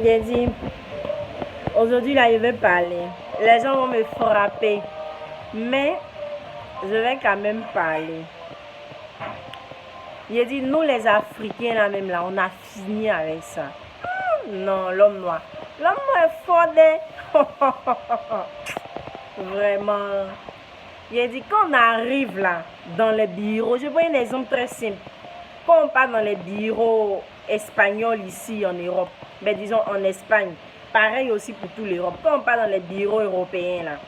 J'ai dit, aujourd'hui là, je vais parler. Les gens vont me frapper. Mais je vais quand même parler. J'ai dit, nous les Africains là même là, on a fini avec ça. Non, l'homme noir. L'homme noir est fort. Vraiment. J'ai dit, quand on arrive là, dans les bureaux, je prends un exemple très simple. Quand on part dans les bureaux espagnols ici en Europe, mais disons en Espagne, pareil aussi pour toute l'Europe. Quand on part dans les bureaux européens là,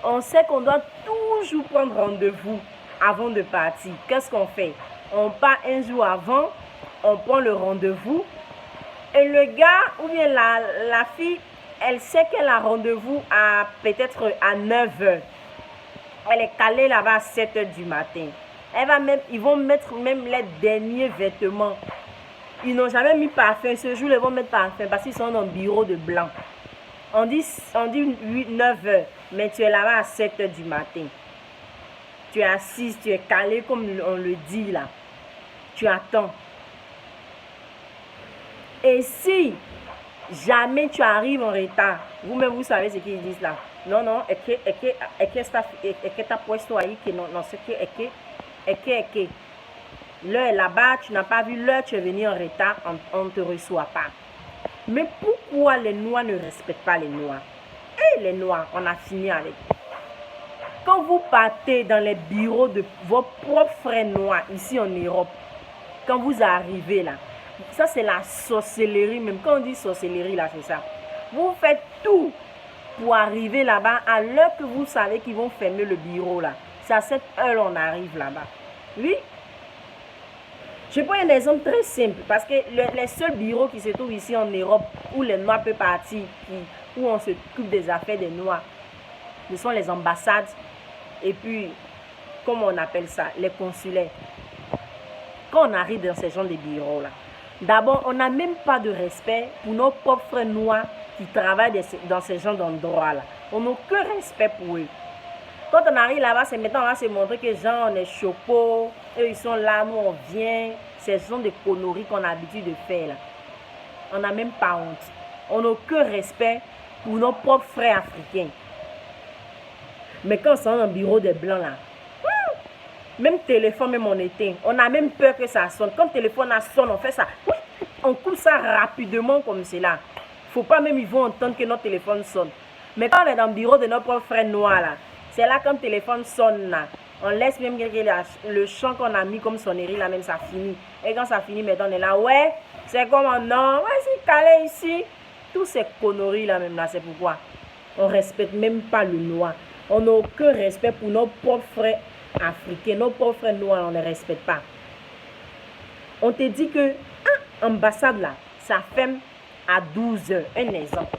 on sait qu'on doit toujours prendre rendez-vous avant de partir. Qu'est-ce qu'on fait? On part un jour avant, on prend le rendez-vous et le gars ou bien la fille, elle sait qu'elle a rendez-vous à peut-être à 9h. Elle est calée là-bas à 7h du matin. Ils vont mettre même les derniers vêtements. Ils n'ont jamais mis parfum. Ce jour, ils vont mettre parfum parce qu'ils sont dans le bureau de blanc. On dit 9h, mais tu es là-bas à 7h du matin. Tu es assise, tu es calé comme on le dit là. Tu attends. Et si jamais tu arrives en retard, vous-même vous savez ce qu'ils disent là. Non, non, est que ta puesto ahí, que non, c'est que. L'heure est là-bas, tu n'as pas vu l'heure, tu es venu en retard, on ne te reçoit pas. Mais pourquoi les Noirs ne respectent pas les Noirs? Et les Noirs, on a fini avec. Quand vous partez dans les bureaux de vos propres frères noirs ici en Europe, quand vous arrivez là, ça c'est la sorcellerie même. Quand on dit sorcellerie là, c'est ça. Vous faites tout pour arriver là-bas à l'heure que vous savez qu'ils vont fermer le bureau là. C'est à cette heure on arrive là-bas. Oui. Je prends un exemple très simple parce que les seuls bureaux qui se trouvent ici en Europe où les Noirs peuvent partir, où on se occupe des affaires des Noirs, ce sont les ambassades et puis, comment on appelle ça, les consulats. Quand on arrive dans ces gens de bureaux là, d'abord, on n'a même pas de respect pour nos propres frères noirs qui travaillent dans ces gens d'endroits là. On n'a aucun respect pour eux. Quand on arrive là-bas, c'est maintenant on va se montrer que gens, on est chopos, eux ils sont là, nous on vient. C'est ce genre de conneries qu'on a l'habitude de faire là. On n'a même pas honte. On n'a aucun respect pour nos propres frères africains. Mais quand on s'en dans le bureau des blancs là, même téléphone, même on éteint. On a même peur que ça sonne. Quand le téléphone sonne, on fait ça. On coupe ça rapidement comme cela. Faut pas même ils vont entendre que notre téléphone sonne. Mais quand on est dans le bureau de notre propre frère noir là, c'est là quand le téléphone sonne là. On laisse même le chant qu'on a mis comme sonnerie là même ça finit. Et quand ça finit maintenant on est là, ouais, c'est comme un non, ouais, c'est calé ici. Tous ces conneries là même là, c'est pourquoi on respecte même pas le noir. On n'a aucun respect pour nos propres frères africains, nos propres frères noirs, on ne les respecte pas. On te dit que ambassade là, ça ferme à 12h, un exemple.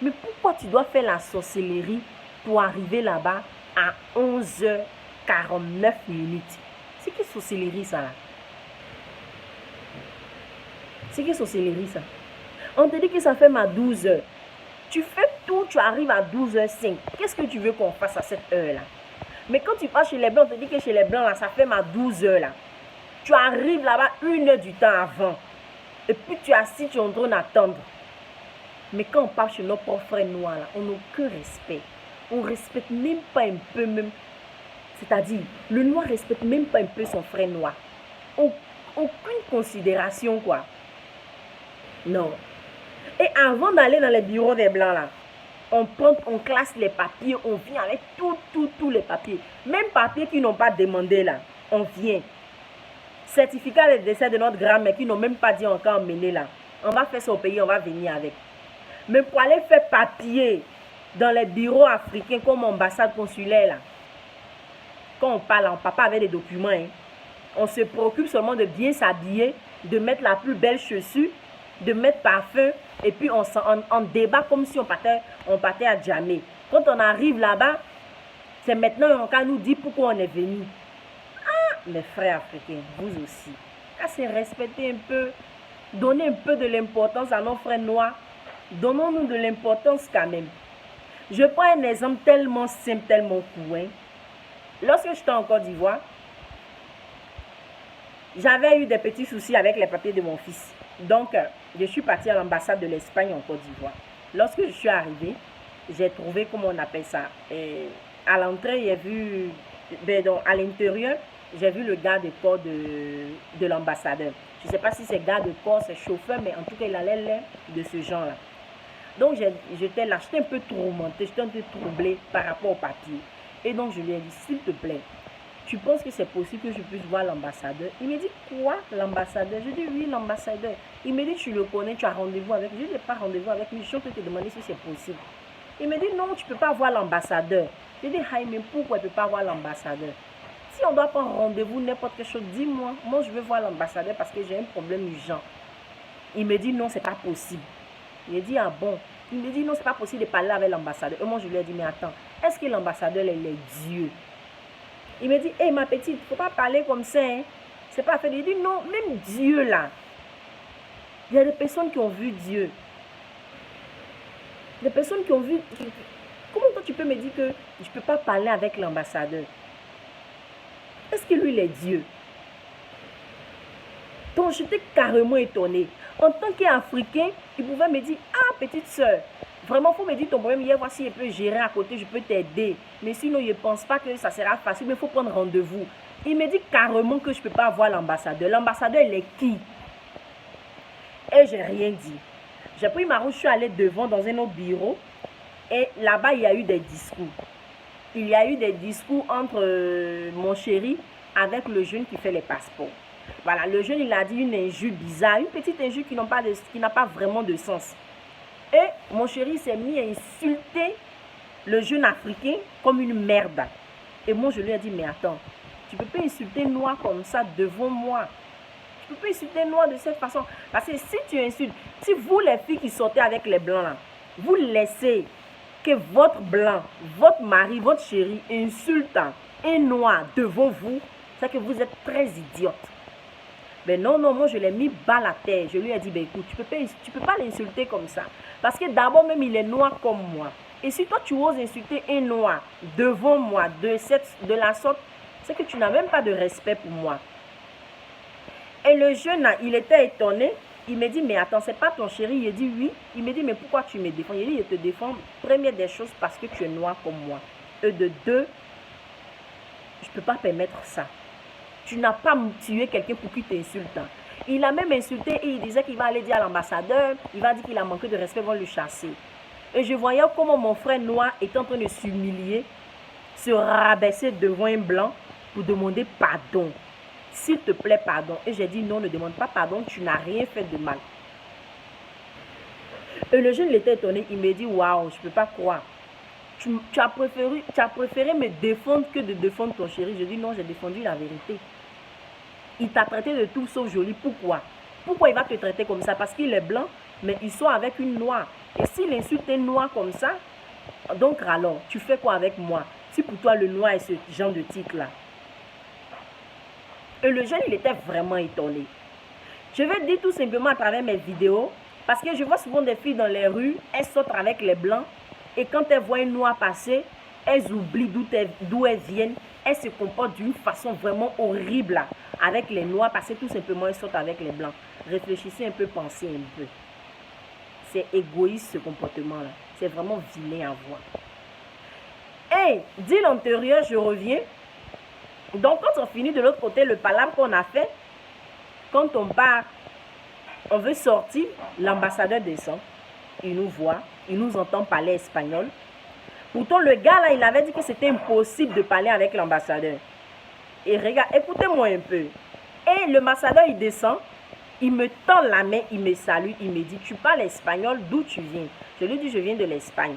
Mais pourquoi tu dois faire la sorcellerie pour arriver là-bas à 11h49 minutes? C'est quelle sorcellerie ça là? C'est quelle sorcellerie ça? On te dit que ça ferme à 12h. Tu fais tout, tu arrives à 12h05. Qu'est-ce que tu veux qu'on fasse à cette heure-là? Mais quand tu passes chez les Blancs, on te dit que chez les Blancs, là, ça ferme à 12h. Là. Tu arrives là-bas 1h du temps avant. Et puis tu es assis, tu es en train d'attendre. Mais quand on part chez nos propres frères noirs, là, on n'a aucun respect. On ne respecte même pas un peu même. C'est-à-dire, le noir ne respecte même pas un peu son frère noir. Aucune considération, quoi. Non. Et avant d'aller dans les bureaux des Blancs, là, on classe les papiers, on vient avec tous les papiers. Même papiers qu'ils n'ont pas demandé, là, on vient. Certificat de décès de notre grand-mère qu'ils n'ont même pas dit encore emmener, là. On va faire ça au pays, on va venir avec. Mais pour aller faire papier dans les bureaux africains comme ambassade consulaire, là, quand on parle, on ne parle pas avec des documents. Hein. On se préoccupe seulement de bien s'habiller, de mettre la plus belle chaussure, de mettre parfum, et puis on débat comme si on partait à Djamé. Quand on arrive là-bas, c'est maintenant qu'on nous dit pourquoi on est venu. Ah, mes frères africains, vous aussi. À se respecter un peu, donner un peu de l'importance à nos frères noirs. Donnons-nous de l'importance quand même. Je prends un exemple tellement simple, tellement court. Hein. Lorsque j'étais en Côte d'Ivoire, j'avais eu des petits soucis avec les papiers de mon fils. Donc, je suis partie à l'ambassade de l'Espagne en Côte d'Ivoire. Lorsque je suis arrivée, j'ai trouvé, comment on appelle ça, à l'entrée, j'ai vu, donc, à l'intérieur, j'ai vu le garde corps de l'ambassadeur. Je ne sais pas si c'est garde corps, c'est chauffeur, mais en tout cas, il allait l'air de ce genre-là. Donc, j'étais là, j'étais un peu tourmentée, j'étais un peu troublée par rapport au papier. Et donc, je lui ai dit, s'il te plaît, tu penses que c'est possible que je puisse voir l'ambassadeur? Il me dit, quoi, l'ambassadeur? Je dis, oui, l'ambassadeur. Il me dit, tu le connais, tu as rendez-vous avec lui. Je n'ai pas rendez-vous avec lui, je peux te demander si c'est possible. Il me dit, non, tu ne peux pas voir l'ambassadeur. Je dis, mais pourquoi tu ne peux pas voir l'ambassadeur? Si on doit prendre rendez-vous, n'importe quelle chose, dis-moi. Moi, je veux voir l'ambassadeur parce que j'ai un problème urgent. Il me dit, non, c'est pas possible. Il dit, ah bon? Il me dit, non, c'est pas possible de parler avec l'ambassadeur. Et moi, je lui ai dit, mais attends, est-ce que l'ambassadeur, il est Dieu? Il me dit, hé, ma petite, il ne faut pas parler comme ça. Hein. C'est pas fait. Il dit, non, même Dieu, là. Il y a des personnes qui ont vu Dieu. Des personnes qui ont vu... Comment toi, tu peux me dire que je ne peux pas parler avec l'ambassadeur? Est-ce que lui, il est Dieu? Donc, j'étais carrément étonnée. En tant qu'Africain, il pouvait me dire, ah, petite soeur, vraiment, il faut me dire ton problème, hier, voici, je peux gérer à côté, je peux t'aider. Mais sinon, je ne pense pas que ça sera facile, mais il faut prendre rendez-vous. Il me dit carrément que je ne peux pas voir l'ambassadeur. L'ambassadeur, il est qui? Et je n'ai rien dit. J'ai pris ma route, je suis allée devant dans un autre bureau. Et là-bas, il y a eu des discours. Il y a eu des discours entre mon chéri avec le jeune qui fait les passeports. Voilà, le jeune, il a dit une injure bizarre, une petite injure qui n'a pas vraiment de sens. Et mon chéri s'est mis à insulter le jeune africain comme une merde. Et moi, je lui ai dit, mais attends, tu ne peux pas insulter noir comme ça devant moi. Tu ne peux pas insulter noir de cette façon. Parce que si tu insultes, si vous les filles qui sortez avec les blancs là, vous laissez que votre blanc, votre mari, votre chéri insulte un noir devant vous, c'est que vous êtes très idiote. Mais non, moi je l'ai mis bas la terre. Je lui ai dit, ben écoute, tu peux pas l'insulter comme ça. Parce que d'abord même il est noir comme moi. Et si toi tu oses insulter un noir devant moi de la sorte, c'est que tu n'as même pas de respect pour moi. Et le jeune, il était étonné. Il me dit, mais attends, c'est pas ton chéri? Il dit, oui. Il me dit, mais pourquoi tu me défends? Il dit, je te défends, première des choses, parce que tu es noir comme moi. Et de deux, je ne peux pas permettre ça. Tu n'as pas tué quelqu'un pour qu'il t'insulte. Il a même insulté et il disait qu'il va aller dire à l'ambassadeur, il va dire qu'il a manqué de respect, ils vont le chasser. Et je voyais comment mon frère noir était en train de s'humilier, se rabaisser devant un blanc pour demander pardon. S'il te plaît, pardon. Et j'ai dit, non, ne demande pas pardon, tu n'as rien fait de mal. Et le jeune, il était étonné, il me dit, waouh, je ne peux pas croire. Tu as préféré me défendre que de défendre ton chéri. Je dis, non, j'ai défendu la vérité. Il t'a traité de tout sauf joli. Pourquoi? Pourquoi il va te traiter comme ça? Parce qu'il est blanc, mais il sort avec une noire. Et s'il insulte un noir comme ça, donc alors, tu fais quoi avec moi? Si pour toi, le noir est ce genre de titre-là. Et le jeune, il était vraiment étonné. Je vais dire tout simplement à travers mes vidéos, parce que je vois souvent des filles dans les rues, elles sortent avec les blancs, et quand elles voient un noir passer, elles oublient d'où elles viennent, elles se comportent d'une façon vraiment horrible là, avec les noirs, parce que tout simplement elles sortent avec les blancs. Réfléchissez un peu, pensez un peu. C'est égoïste ce comportement-là. C'est vraiment vilain à voir. Et, dit l'antérieur, je reviens. Donc, quand on finit de l'autre côté, le palabre qu'on a fait, quand on part, on veut sortir, l'ambassadeur descend, il nous voit, il nous entend parler espagnol. Pourtant, le gars là, il avait dit que c'était impossible de parler avec l'ambassadeur. Et regarde, écoutez-moi un peu. Et l'ambassadeur, il descend, il me tend la main, il me salue, il me dit, tu parles espagnol, d'où tu viens? Je lui dis, je viens de l'Espagne.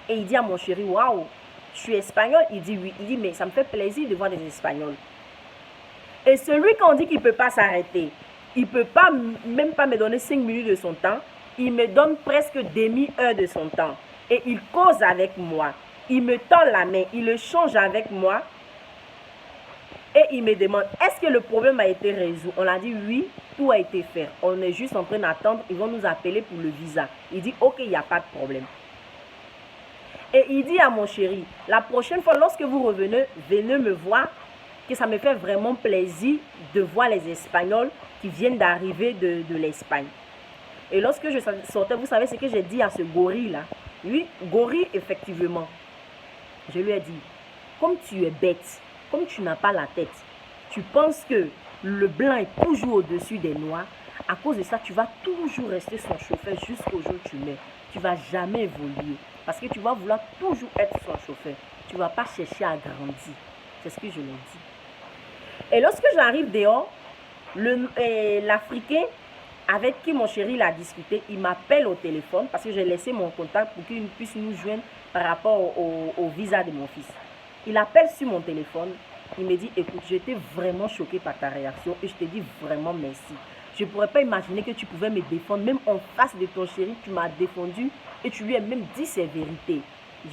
Et il dit à mon chéri, waouh, je suis espagnol? Il dit oui. Il dit, mais ça me fait plaisir de voir des Espagnols. Et celui qu'on dit qu'il ne peut pas s'arrêter, il ne peut pas, même pas me donner 5 minutes de son temps, il me donne presque demi-heure de son temps. Et il cause avec moi. Il me tend la main, il le change avec moi. Et il me demande, est-ce que le problème a été résolu? On a dit oui, tout a été fait. On est juste en train d'attendre, ils vont nous appeler pour le visa. Il dit, ok, il n'y a pas de problème. Et il dit à mon chéri, la prochaine fois, lorsque vous revenez, venez me voir que ça me fait vraiment plaisir de voir les Espagnols qui viennent d'arriver de l'Espagne. Et lorsque je sortais, vous savez ce que j'ai dit à ce gorille-là? Oui, gorille, effectivement. Je lui ai dit, comme tu es bête, comme tu n'as pas la tête, tu penses que le blanc est toujours au-dessus des noirs, à cause de ça, tu vas toujours rester son chauffeur jusqu'au jour où tu meurs. Tu ne vas jamais évoluer. Parce que tu vas vouloir toujours être son chauffeur. Tu ne vas pas chercher à grandir. C'est ce que je lui ai dit. Et lorsque j'arrive dehors, l'Africain avec qui mon chéri l'a discuté, il m'appelle au téléphone parce que j'ai laissé mon contact pour qu'il puisse nous joindre par rapport au visa de mon fils. Il appelle sur mon téléphone. Il me dit, écoute, j'étais vraiment choquée par ta réaction et je te dis vraiment merci. Je ne pourrais pas imaginer que tu pouvais me défendre. Même en face de ton chéri, tu m'as défendu et tu lui as même dit ses vérités.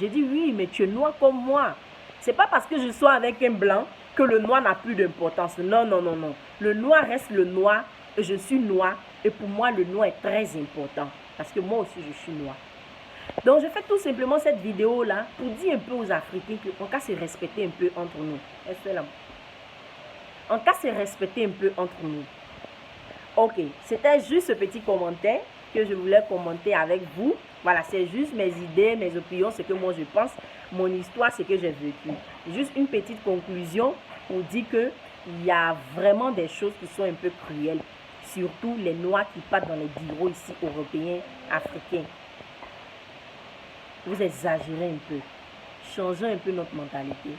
J'ai dit, oui, mais tu es noir comme moi. Ce n'est pas parce que je sois avec un blanc que le noir n'a plus d'importance. Non, non, non, non. Le noir reste le noir et je suis noir. Et pour moi, le noir est très important. Parce que moi aussi, je suis noir. Donc, je fais tout simplement cette vidéo-là pour dire un peu aux Africains qu'on va se respecter un peu entre nous. On va se respecter un peu entre nous. Ok, c'était juste ce petit commentaire que je voulais commenter avec vous. Voilà, c'est juste mes idées, mes opinions, ce que moi je pense, mon histoire, ce que j'ai vécu. Juste une petite conclusion pour dire qu'il y a vraiment des choses qui sont un peu cruelles. Surtout les noirs qui partent dans les bureaux ici, européens, africains. Vous exagérez un peu. Changeons un peu notre mentalité.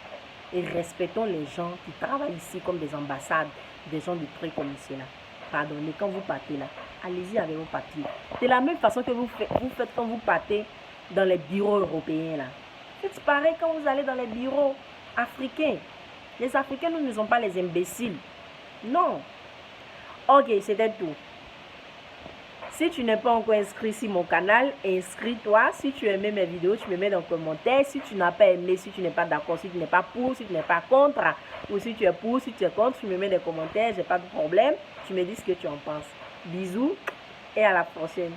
Et respectons les gens qui travaillent ici comme des ambassades, des gens de trucs comme cela. Pardonnez, quand vous partez là, allez-y avec vos papiers. De la même façon que vous faites quand vous partez dans les bureaux européens là. Faites pareil quand vous allez dans les bureaux africains. Les Africains, nous ne sommes pas les imbéciles. Non. Ok, c'était tout. Si tu n'es pas encore inscrit sur mon canal, inscris-toi. Si tu aimes mes vidéos, tu me mets dans les commentaires. Si tu n'as pas aimé, si tu n'es pas d'accord, si tu n'es pas pour, si tu n'es pas contre, ou si tu es pour, si tu es contre, tu me mets des commentaires, j'ai pas de problème. Tu me dis ce que tu en penses. Bisous et à la prochaine.